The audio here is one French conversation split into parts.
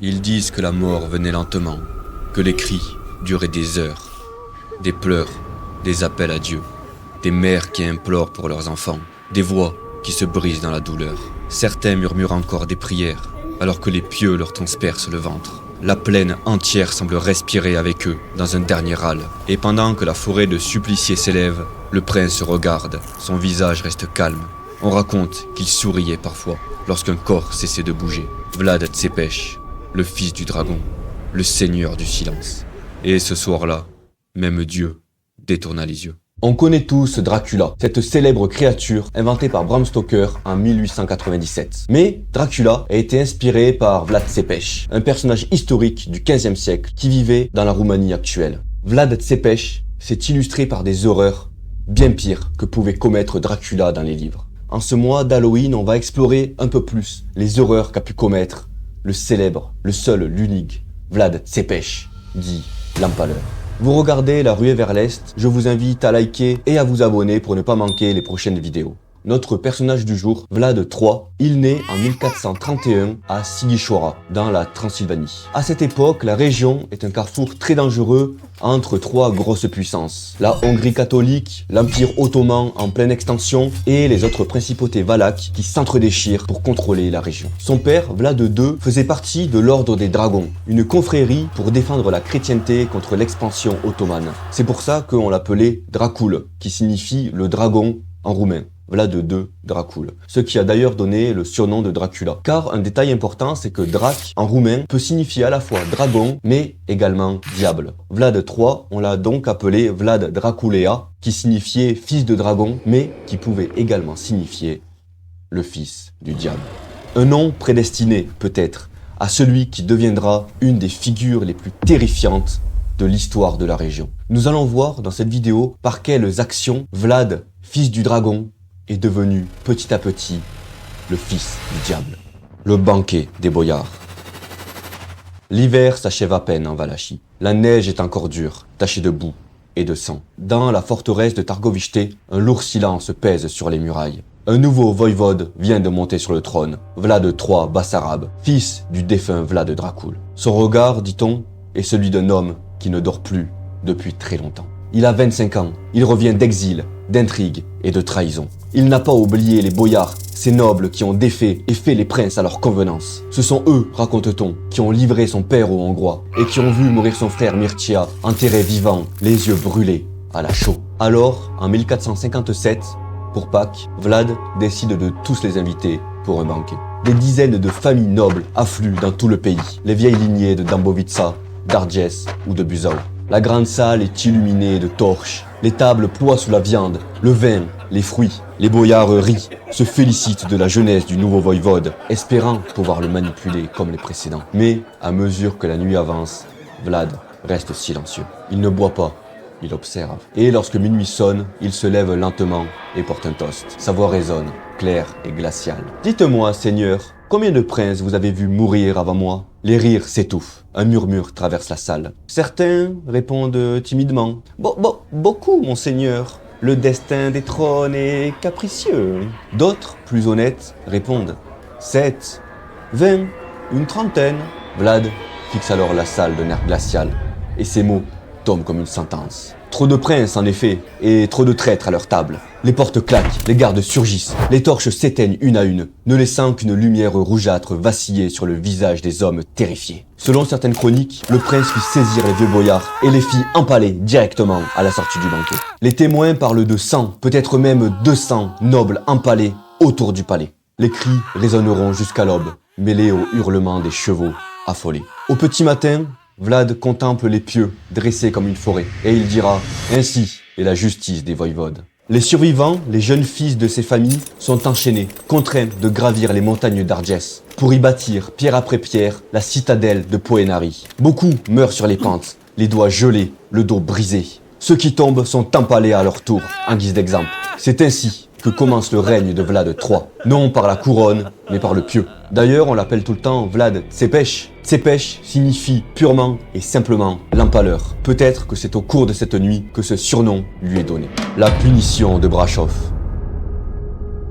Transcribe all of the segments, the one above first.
Ils disent que la mort venait lentement, que les cris duraient des heures, des pleurs, des appels à Dieu, des mères qui implorent pour leurs enfants, des voix qui se brisent dans la douleur. Certains murmurent encore des prières, alors que les pieux leur transpercent le ventre. La plaine entière semble respirer avec eux dans un dernier râle. Et pendant que la forêt de suppliciés s'élève, le prince regarde, son visage reste calme. On raconte qu'il souriait parfois lorsqu'un corps cessait de bouger. Vlad Tsepech, le fils du dragon, le seigneur du silence. Et ce soir-là, même Dieu détourna les yeux. On connaît tous Dracula, cette célèbre créature inventée par Bram Stoker en 1897. Mais Dracula a été inspiré par Vlad Tsepech, un personnage historique du XVe siècle qui vivait dans la Roumanie actuelle. Vlad Tsepech s'est illustré par des horreurs bien pires que pouvait commettre Dracula dans les livres. En ce mois d'Halloween, on va explorer un peu plus les horreurs qu'a pu commettre le célèbre, le seul, l'unique Vlad Tsepech, dit l'Empaleur. Vous regardez La Ruée vers l'Est, je vous invite à liker et à vous abonner pour ne pas manquer les prochaines vidéos. Notre personnage du jour, Vlad III, il naît en 1431 à Sighișoara, dans la Transylvanie. À cette époque, la région est un carrefour très dangereux entre trois grosses puissances. La Hongrie catholique, l'Empire ottoman en pleine extension et les autres principautés valaques qui s'entredéchirent pour contrôler la région. Son père, Vlad II, faisait partie de l'Ordre des Dragons, une confrérie pour défendre la chrétienté contre l'expansion ottomane. C'est pour ça qu'on l'appelait Dracul, qui signifie le dragon en roumain. Vlad II Dracul, ce qui a d'ailleurs donné le surnom de Dracula. Car un détail important, c'est que Drac en roumain peut signifier à la fois dragon, mais également diable. Vlad III, on l'a donc appelé Vlad Draculea, qui signifiait fils de dragon, mais qui pouvait également signifier le fils du diable. Un nom prédestiné, peut-être, à celui qui deviendra une des figures les plus terrifiantes de l'histoire de la région. Nous allons voir dans cette vidéo par quelles actions Vlad, fils du dragon, est devenu petit à petit le fils du diable. Le banquet des boyards. L'hiver s'achève à peine en Valachie. La neige est encore dure, tachée de boue et de sang. Dans la forteresse de Targovishte, un lourd silence pèse sur les murailles. Un nouveau voïvode vient de monter sur le trône, Vlad III Bassarabe, fils du défunt Vlad Dracul. Son regard, dit-on, est celui d'un homme qui ne dort plus depuis très longtemps. Il a 25 ans, il revient d'exil, d'intrigue et de trahison. Il n'a pas oublié les boyards, ces nobles qui ont défait et fait les princes à leur convenance. Ce sont eux, raconte-t-on, qui ont livré son père aux Hongrois et qui ont vu mourir son frère Mircea, enterré vivant, les yeux brûlés, à la chaux. Alors, en 1457, pour Pâques, Vlad décide de tous les inviter pour un banquet. Des dizaines de familles nobles affluent dans tout le pays, les vieilles lignées de Dąbrowica, d'Arges ou de Buzău. La grande salle est illuminée de torches, les tables ploient sous la viande, le vin, les fruits. Les boyards rient, se félicitent de la jeunesse du nouveau voïvode, espérant pouvoir le manipuler comme les précédents. Mais, à mesure que la nuit avance, Vlad reste silencieux. Il ne boit pas, il observe. Et lorsque minuit sonne, il se lève lentement et porte un toast. Sa voix résonne, claire et glaciale. « Dites-moi, Seigneur, combien de princes vous avez vu mourir avant moi ?» Les rires s'étouffent. Un murmure traverse la salle. Certains répondent timidement. Beaucoup, monseigneur. Le destin des trônes est capricieux. D'autres, plus honnêtes, répondent 7, 20, une trentaine. Vlad fixe alors la salle d'un air glacial. Et ces mots tombent comme une sentence. Trop de princes, en effet, et trop de traîtres à leur table. Les portes claquent, les gardes surgissent, les torches s'éteignent une à une, ne laissant qu'une lumière rougeâtre vaciller sur le visage des hommes terrifiés. Selon certaines chroniques, le prince fit saisir les vieux boyards et les fit empaler directement à la sortie du banquet. Les témoins parlent de 100, peut-être même 200 nobles empalés autour du palais. Les cris résonneront jusqu'à l'aube, mêlés aux hurlements des chevaux affolés. Au petit matin, Vlad contemple les pieux, dressés comme une forêt, et il dira « Ainsi est la justice des voïvodes ». Les survivants, les jeunes fils de ces familles, sont enchaînés, contraints de gravir les montagnes d'Arges, pour y bâtir, pierre après pierre, la citadelle de Poenari. Beaucoup meurent sur les pentes, les doigts gelés, le dos brisé. Ceux qui tombent sont empalés à leur tour, en guise d'exemple. C'est ainsi que commence le règne de Vlad III, non par la couronne, mais par le pieu. D'ailleurs, on l'appelle tout le temps Vlad Tsepech. Tsepech signifie purement et simplement l'empaleur. Peut-être que c'est au cours de cette nuit que ce surnom lui est donné. La punition de Brashov.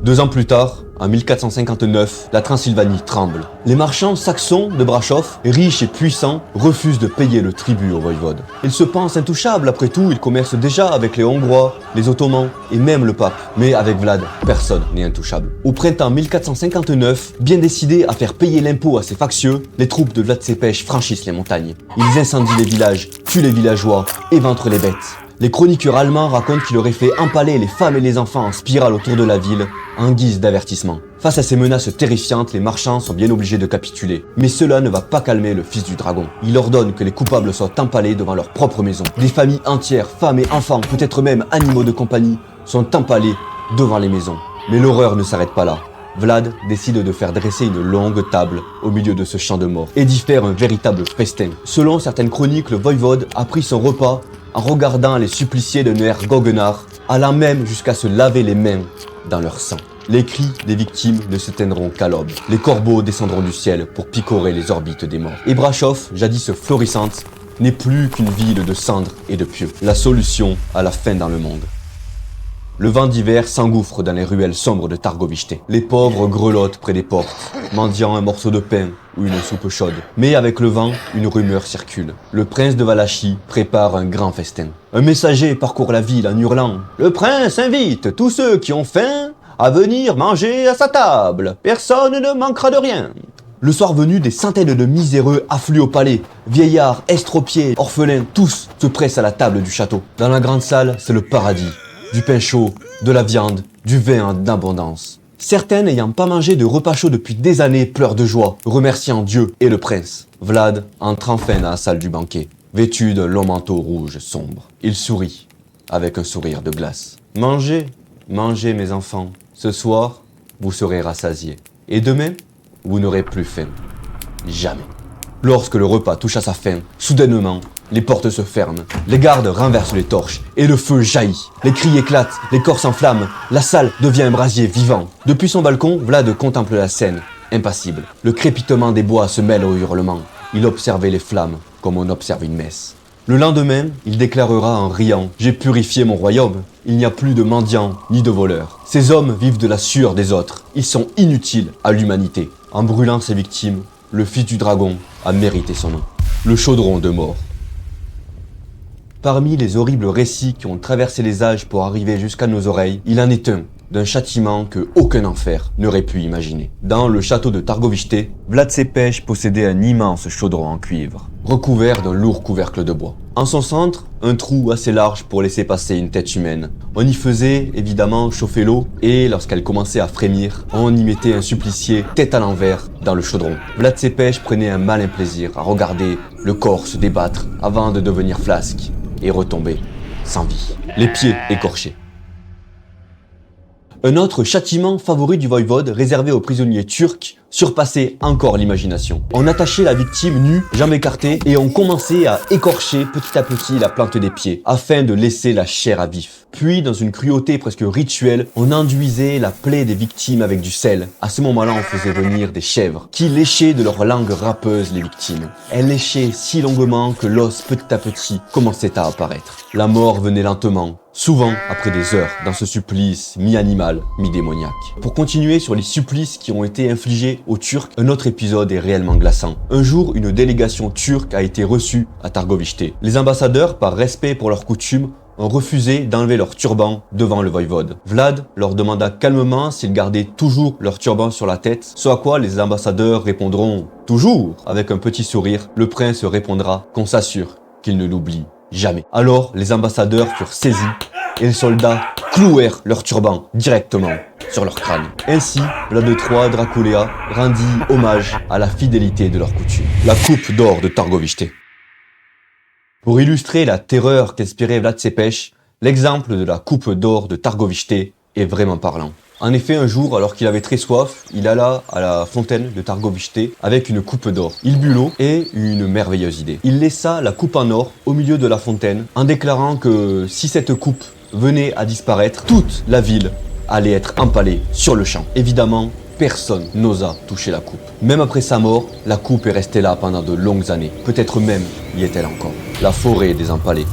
2 ans plus tard, En 1459, la Transylvanie tremble. Les marchands saxons de Brasov, riches et puissants, refusent de payer le tribut au voïvode. Ils se pensent intouchables, après tout, ils commercent déjà avec les Hongrois, les Ottomans et même le pape. Mais avec Vlad, personne n'est intouchable. Au printemps 1459, bien décidés à faire payer l'impôt à ces factieux, les troupes de Vlad Tepes franchissent les montagnes. Ils incendient les villages, tuent les villageois, éventrent les bêtes. Les chroniqueurs allemands racontent qu'il aurait fait empaler les femmes et les enfants en spirale autour de la ville, en guise d'avertissement. Face à ces menaces terrifiantes, les marchands sont bien obligés de capituler. Mais cela ne va pas calmer le fils du dragon. Il ordonne que les coupables soient empalés devant leur propre maison. Des familles entières, femmes et enfants, peut-être même animaux de compagnie, sont empalés devant les maisons. Mais l'horreur ne s'arrête pas là. Vlad décide de faire dresser une longue table au milieu de ce champ de mort et d'y faire un véritable festin. Selon certaines chroniques, le voïvode a pris son repas en regardant les suppliciés de Ner Goguenard, allant même jusqu'à se laver les mains dans leur sang. Les cris des victimes ne s'éteindront qu'à l'aube. Les corbeaux descendront du ciel pour picorer les orbites des morts. Et Brasov, jadis florissante, n'est plus qu'une ville de cendres et de pieux. La solution à la faim dans le monde. Le vent d'hiver s'engouffre dans les ruelles sombres de Targovishte. Les pauvres grelottent près des portes, mendiant un morceau de pain ou une soupe chaude. Mais avec le vent, une rumeur circule. Le prince de Valachie prépare un grand festin. Un messager parcourt la ville en hurlant « Le prince invite tous ceux qui ont faim à venir manger à sa table. Personne ne manquera de rien. » Le soir venu, des centaines de miséreux affluent au palais. Vieillards, estropiés, orphelins, tous se pressent à la table du château. Dans la grande salle, c'est le paradis. Du pain chaud, de la viande, du vin en abondance. Certaines n'ayant pas mangé de repas chaud depuis des années pleurent de joie, remerciant Dieu et le prince. Vlad entre enfin dans la salle du banquet, vêtu d'un long manteau rouge sombre. Il sourit, avec un sourire de glace. « Mangez, mangez mes enfants. Ce soir, vous serez rassasiés. Et demain, vous n'aurez plus faim. Jamais. » Lorsque le repas touche à sa fin, soudainement, les portes se ferment, les gardes renversent les torches et le feu jaillit. Les cris éclatent, les corps s'enflamment, la salle devient un brasier vivant. Depuis son balcon, Vlad contemple la scène, impassible. Le crépitement des bois se mêle aux hurlements. Il observait les flammes comme on observe une messe. Le lendemain, il déclarera en riant « J'ai purifié mon royaume. Il n'y a plus de mendiants ni de voleurs. Ces hommes vivent de la sueur des autres. Ils sont inutiles à l'humanité. » En brûlant ses victimes, le fils du dragon a mérité son nom. Le chaudron de mort. Parmi les horribles récits qui ont traversé les âges pour arriver jusqu'à nos oreilles, il en est un d'un châtiment que aucun enfer n'aurait pu imaginer. Dans le château de Targovishte, Vlad Tepes possédait un immense chaudron en cuivre, recouvert d'un lourd couvercle de bois. En son centre, un trou assez large pour laisser passer une tête humaine. On y faisait évidemment chauffer l'eau et lorsqu'elle commençait à frémir, on y mettait un supplicié tête à l'envers dans le chaudron. Vlad Tepes prenait un malin plaisir à regarder le corps se débattre avant de devenir flasque et retomber sans vie, les pieds écorchés. Un autre châtiment favori du voïvode réservé aux prisonniers turcs surpassait encore l'imagination. On attachait la victime nue, jambes écartées, et on commençait à écorcher petit à petit la plante des pieds, afin de laisser la chair à vif. Puis, dans une cruauté presque rituelle, on enduisait la plaie des victimes avec du sel. À ce moment-là, on faisait venir des chèvres, qui léchaient de leur langue râpeuse les victimes. Elles léchaient si longuement que l'os, petit à petit, commençait à apparaître. La mort venait lentement, souvent après des heures, dans ce supplice mi-animal, mi-démoniaque. Pour continuer sur les supplices qui ont été infligés aux Turcs, un autre épisode est réellement glaçant. Un jour, une délégation turque a été reçue à Targovishte. Les ambassadeurs, par respect pour leurs coutumes, ont refusé d'enlever leur turban devant le voïvode. Vlad leur demanda calmement s'ils gardaient toujours leur turban sur la tête, ce à quoi les ambassadeurs répondront « Toujours !» Avec un petit sourire, le prince répondra qu'on s'assure qu'il ne l'oublie jamais. Alors, les ambassadeurs furent saisis et les soldats clouèrent leur turban directement sur leur crâne. Ainsi, Vlad III Dracula rendit hommage à la fidélité de leur coutume. La coupe d'or de Targovishte. Pour illustrer la terreur qu'inspirait Vlad Tepes, l'exemple de la coupe d'or de Targovishte est vraiment parlant. En effet, un jour, alors qu'il avait très soif, il alla à la fontaine de Targovishte avec une coupe d'or. Il but l'eau et eut une merveilleuse idée. Il laissa la coupe en or au milieu de la fontaine en déclarant que si cette coupe venait à disparaître, toute la ville allait être empalée sur le champ. Évidemment, personne n'osa toucher la coupe. Même après sa mort, la coupe est restée là pendant de longues années. Peut-être même y est-elle encore. La forêt des empalés.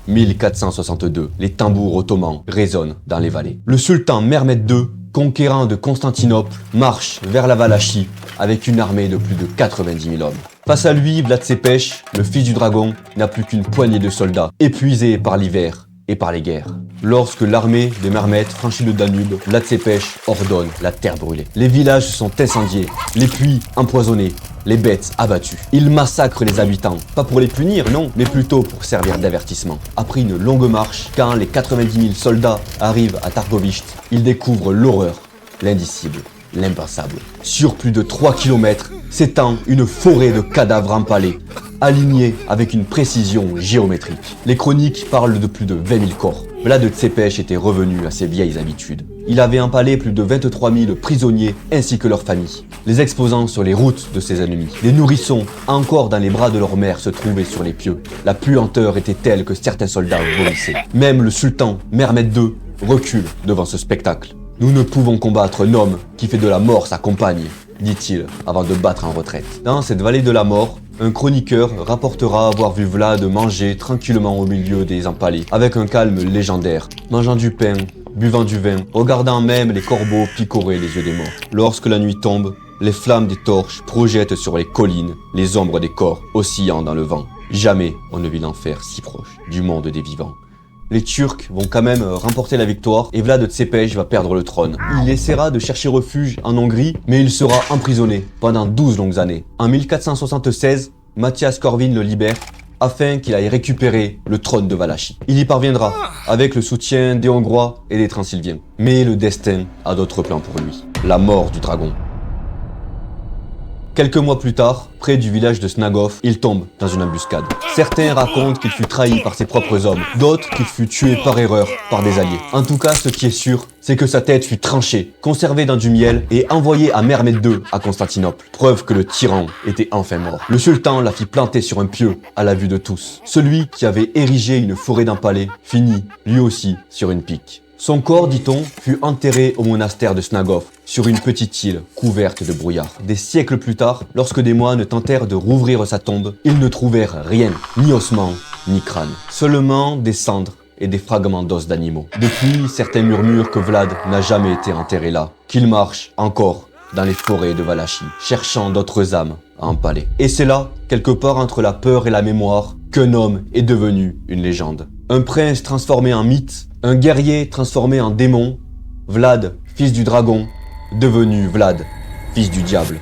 1462, les tambours ottomans résonnent dans les vallées. Le sultan Mehmed II conquérant de Constantinople, marche vers la Valachie avec une armée de plus de 90 000 hommes. Face à lui, Vlad Tepes, le fils du dragon, n'a plus qu'une poignée de soldats, épuisés par l'hiver et par les guerres. Lorsque l'armée de Mehmed franchit le Danube, Vlad Tepes ordonne la terre brûlée. Les villages sont incendiés, les puits empoisonnés, les bêtes abattues. Il massacre les habitants, pas pour les punir, non, mais plutôt pour servir d'avertissement. Après une longue marche, quand les 90 000 soldats arrivent à Targovishte, ils découvrent l'horreur, l'indicible, l'impensable. Sur plus de 3 km, s'étend une forêt de cadavres empalés, alignés avec une précision géométrique. Les chroniques parlent de plus de 20 000 corps. Vlad Tepes était revenu à ses vieilles habitudes. Il avait empalé plus de 23 000 prisonniers ainsi que leurs familles, les exposant sur les routes de ses ennemis. Les nourrissons, encore dans les bras de leur mère, se trouvaient sur les pieux. La puanteur était telle que certains soldats vomissaient. Même le sultan, Mehmed II, recule devant ce spectacle. « Nous ne pouvons combattre un homme qui fait de la mort sa compagne », dit-il avant de battre en retraite. Dans cette vallée de la mort, un chroniqueur rapportera avoir vu Vlad manger tranquillement au milieu des empalés, avec un calme légendaire, mangeant du pain, buvant du vin, regardant même les corbeaux picorer les yeux des morts. Lorsque la nuit tombe, les flammes des torches projettent sur les collines les ombres des corps oscillant dans le vent. Jamais on ne vit l'enfer si proche du monde des vivants. Les Turcs vont quand même remporter la victoire et Vlad Tepes va perdre le trône. Il essaiera de chercher refuge en Hongrie, mais il sera emprisonné pendant 12 longues années. En 1476, Matthias Corvin le libère afin qu'il aille récupérer le trône de Valachie. Il y parviendra avec le soutien des Hongrois et des Transylviens. Mais le destin a d'autres plans pour lui. La mort du dragon. Quelques mois plus tard, près du village de Snagov, il tombe dans une embuscade. Certains racontent qu'il fut trahi par ses propres hommes, d'autres qu'il fut tué par erreur par des alliés. En tout cas, ce qui est sûr, c'est que sa tête fut tranchée, conservée dans du miel et envoyée à Mehmed II à Constantinople. Preuve que le tyran était enfin mort. Le sultan la fit planter sur un pieu à la vue de tous. Celui qui avait érigé une forêt d'empalés finit, lui aussi, sur une pique. Son corps, dit-on, fut enterré au monastère de Snagov, sur une petite île couverte de brouillard. Des siècles plus tard, lorsque des moines tentèrent de rouvrir sa tombe, ils ne trouvèrent rien, ni ossements, ni crâne. Seulement des cendres et des fragments d'os d'animaux. Depuis, certains murmurent que Vlad n'a jamais été enterré là, qu'il marche encore dans les forêts de Valachie, cherchant d'autres âmes à empaler. Et c'est là, quelque part entre la peur et la mémoire, qu'un homme est devenu une légende. Un prince transformé en mythe, un guerrier transformé en démon, Vlad, fils du dragon, devenu Vlad, fils du diable.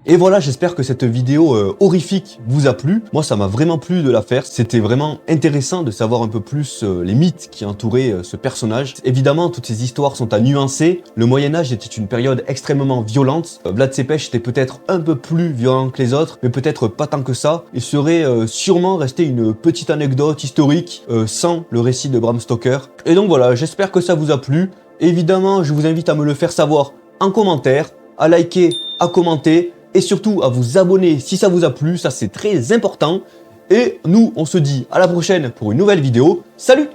Et voilà, j'espère que cette vidéo horrifique vous a plu. Moi, ça m'a vraiment plu de la faire. C'était vraiment intéressant de savoir un peu plus les mythes qui entouraient ce personnage. Évidemment, toutes ces histoires sont à nuancer. Le Moyen-Âge était une période extrêmement violente. Vlad Tepes était peut-être un peu plus violent que les autres, mais peut-être pas tant que ça. Il serait sûrement resté une petite anecdote historique sans le récit de Bram Stoker. Et donc voilà, j'espère que ça vous a plu. Évidemment, je vous invite à me le faire savoir en commentaire, à liker, à commenter, et surtout à vous abonner si ça vous a plu, ça c'est très important. Et nous, on se dit à la prochaine pour une nouvelle vidéo. Salut!